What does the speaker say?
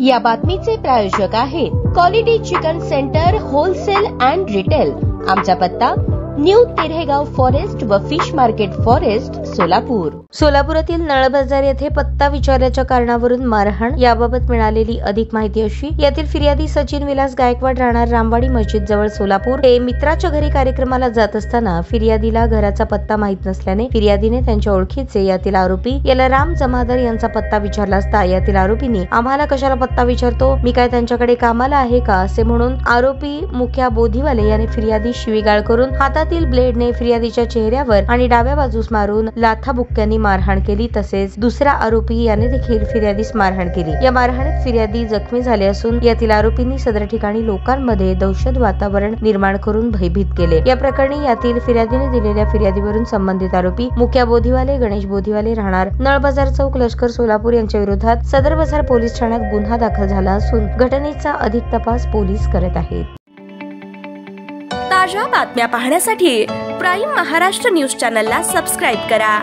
या बातमीचे प्रायोजक आहेत quality chicken centre wholesale and retail. आमचा पत्ता न्यू तिरेगाव फॉरेस्ट व फिश मार्केट फॉरेस्ट सोलापूर। सोलापुरातील नळबाजार येथे पत्ता विचारल्याच्या कारणावरून मारहाण। याबाबत मिळालेली अधिक माहिती अशी, यातील फिर्यादी सचिन विलास गायकवाड राहणार रामवाडी मस्जिद जवळ सोलापूर हे मित्राच्या घरी कार्यक्रमाला जात असताना फिर्यादीला घराचा पत्ता माहित नसल्याने फिर्यादीने त्यांच्या ओळखीचे यातील आरोपी याला राम जमादार यांचा पत्ता विचारला असता यातील आरोपींनी आम्हाला कशाला पत्ता विचारतो, मी काय त्यांच्याकडे कामाला आहे का असे म्हणून आरोपी मुख्या बोधीवाले याने फिर्यादी शिवीगाळ करून हातातील ब्लेडने फिर्यादीच्या चेहऱ्यावर आणि डाव्या बाजूस मारून लाथाबुक्क्यांनी मारहाण केली। तसेच दुसरा आरोपी याने देखील फिर्यादीस मारहाण केली। या मारहाणीत फिर्यादी जखमी झाले असून यातील आरोपींनी सदर ठिकाणी लोकांमध्ये दहशत वातावरण निर्माण करून भयभीत केले। या प्रकरणी यातील फिर्यादीने दिलेल्या फिर्यादीवरून संबंधित आरोपी मुख्या बोधीवाले गणेश बोधीवाले राहणार नळबाजार चौक लष्कर सोलापूर यांच्या विरोधात सदर बाजार पोलीस ठाण्यात गुन्हा दाखल झाला असून घटनेचा अधिक तपास पोलीस करत आहेत। ताज्या बातम्या पाहण्यासाठी प्राईम महाराष्ट्र न्यूज चॅनलला सबस्क्राईब करा।